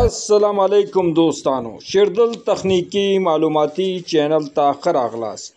السلام علیکم دوستانو، شیردل تخنیکی معلوماتی چینل ته ښه راغلاست.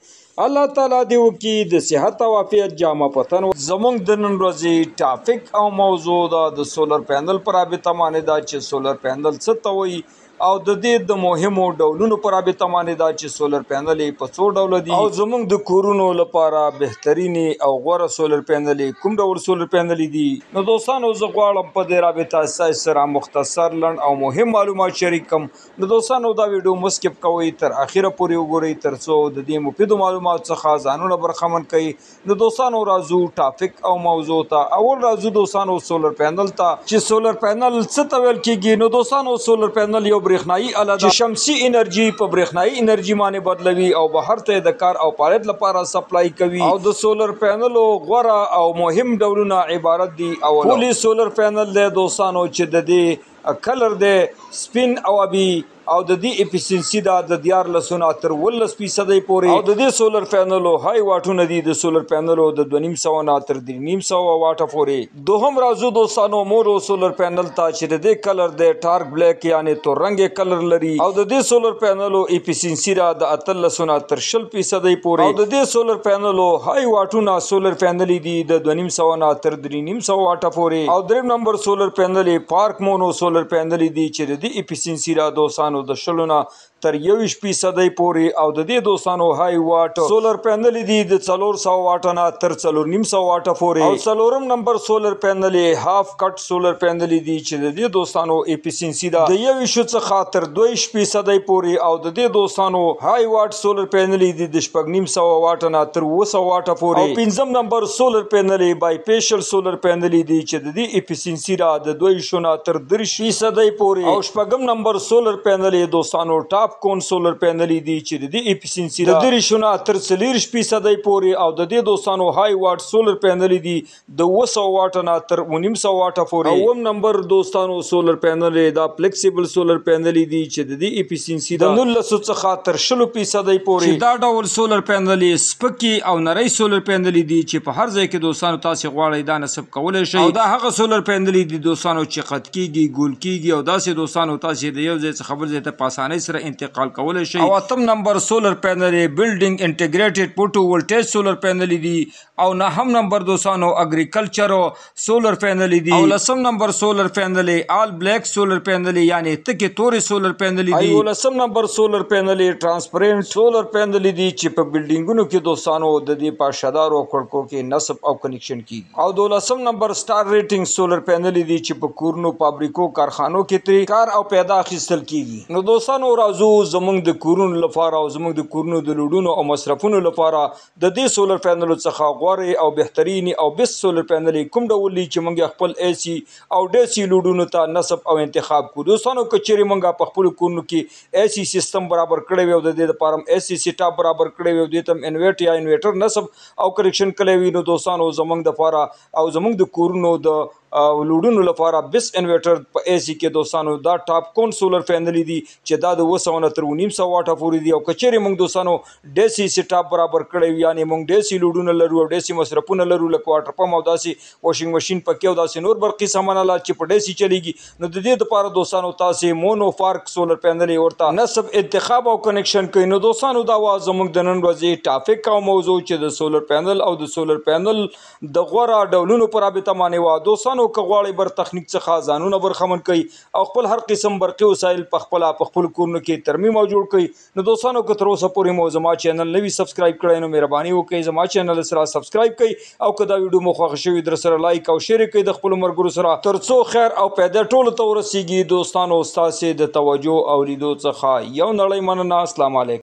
الله تعالی دې وکړي د صحت او عافیت جامه پتن. زموږ د نن ورځې ټاپک او موضوع ده د سولر پینل پر رابطه باندې ده چې سولر پینل څه ته وایي او د دې د مهمو ډولونو پر رابطه باندې ده چې سولر پینل په څو ډوله دي او زموږ د کورونو لپاره بهترینې او غوره سولر پینل کوم ډول سولر پینل دي. نو دوستانو زه غواړم په دې رابطه ستاسو سره مختصر لنډ او مهم معلومات شریک کړم. نو دوستانو دا ویډیو مه سکپ کوئ، تر اخره پورې وګورئ تر څو د دې مفیدو معلوماتو څخه ځانونه برخمن کړئ. نو دوستانو راځو ټاپک او موضوع ته. اول راځو دوستانو سولر پینل ته چې سولر پینل څه ته ویل کیږي. نو دوستانو سولر پینل یو برېښنایي اله ده چې شمسي انرژي په برېښنایي انرژي باندې بدلوي او بهر ته د کار او فعالیت لپاره سپلای کوي. او د سولر پینلو غوره او مهم ډولونه عبارت دي. پولي سولر پینل دی دوستانو چې د دې کلر دی سپین او ابي او د دې افیسینسي ده د 14 تر 18% پورې. او د دې سولر پینلو های واټونه دي د سولر پینلو د 250 نه تر 350 واټه پورې. دوهم راځو دوستانو مورو سولر پینل ته چې د دې کلر دی ټارک بلیک یعنی تور رنګ کلر لري. او د دې سولر پینلو افیسینسي ده د 18 تر 20% پورې. او د دې سولر پینلو های واټونه سولر پینل دي د 250 نه تر 350 واټه پورې. او دریم نمبر سولر پینل پارک مونو سولر پینل دي چې د دې افیسینسي ده دوستانو د 20 تر 21% پورې. او د دې دوستانو های واټ سولر پینل دي د 400 واټ نه تر 450 واټ پورې. او څلورم نمبر سولر پینل هاف کټ سولر پینل دي چې د دې دوستانو افیسینسي ده د 21 څخه تر 22% پورې. او د دې دوستانو های واټ سولر پینل دي د 950 واټ نه تر 200 واټ پورې. او پنځم نمبر سولر پینل بای فیشل سولر پینل دي چې د دې افیسینسي ده د 22 نه تر 30% پورې. او شپږم نمبر سولر پینل دوستانو ټاپ کون سولر پینل دي چې د دې افیسینسي د 30 تر 40% پورې. او د دې دوستانو های واټ سولر پینل دي د 200 واټ نه تر 1900 واټ پورې. اوم نمبر دوستانو سولر پینل دا فلیکسیبل سولر پینل دي چې د دې افیسینسي د 1900 څخه تر 20% پورې. دا ډول سولر پینل سپکی او نری سولر پینل دي چې په هر ځای کې دوستانو تاسو غواړئ دا نصب کولای شئ. او دا هغه سولر پینل دي دوستانو چې قط کیږي ګول کیږي او داسې دوستانو تاسو د یو ځای څخه بل ځای ته په اسانۍ سره انتقال کولی شئ. او اتم نمبر سولر پینل بلډینګ انټیګریټډ فوټو ولټیج سولر پینل دي. او نهم نمبر دوستانو اګریکلچر سولر پینل دي. او لسم نمبر سولر پینل آل بلیک سولر پینل یعنی تکې تورې سولر پینل دي. او لسم نمبر سولر پینل ترانسپیرنٹ سولر پینل دي چې په بلډینګونو کې دوستانو د دې په شدارو کړکو کې نصب او کنیکشن کیږي. او دولسم نمبر سٹار ریټینګ سولر پینل دي چې په کورونو فابریکو کارخانو کې ترې کار او پیدا اخیستل کیږي. نو دوستانو راځو زموږ د کورونو لپاره او زموږ د کورونو د لوډونو او مصرفونو لپاره د دې سولر پینلو څخه غوره او بهترین او بیسټ سولر پینل کوم ډول دي چې موږ خپل اي سي او ډي سي لوډونو ته نصب او انتخاب کړو. دوستانو که چیرې موږ په خپل کورونو کې اي سي سیستم برابر کړی وي او د دې لپاره اي سي سیټاپ برابر کړی وي او دې ته انورټر یا انورټر نصب او کریکشن کړی وي، نو دوستانو زموږ د لپاره او زموږ د کورونو د لوډونو لپاره بیس انورټر په اي سي کې دوستانو دا ټاپ کون سولر پینل دي چې دا د 200 تر 1900 واټه پورې دي. او کچېرې موږ دوستانو ډي سي سیټاپ برابر کړی وي یعنی موږ ډي سي لوډونه لرو او ډي سي مصرفونه لرو لکه واټر پمپ او داسې واشنګ ماشین پکې او داسې نور برقي سامان چې په ډي سي چلیږي. نو د دې لپاره دوستانو تاسو مونو فارک سولر پینل ورته نصب انتخاب او کنیکشن کوي. نو دوستانو دا وا زموږ د نن ورځې ټاپک او موضوع چې د سولر پینل او د سولر پینل د غوره ډولونو پر رابطه باندې وا. دوستانو که غواړئ بر تخنیک څخه ځانونه برخمن کړئ او خپل هر قسم برقي وسایل په خپل کورونو کې ترمیم او جوړ کړئ. نو دوستانو که تر اوسه پورې مو زما چینل نوي سبسکرایب کړئ نو مهرباني وکړئ زما چینل سره سبسکرایب کړئ. او که دا ویډیو مو خوښ شوي در سره لایک او شیر کړئ د خپلو ملګرو سره تر څو خیر او پیدا ټولو ته ورسیږي. دوستانو ستاسې د توجه او لیدو څخه یو نړۍ مننه. السلام علیکم.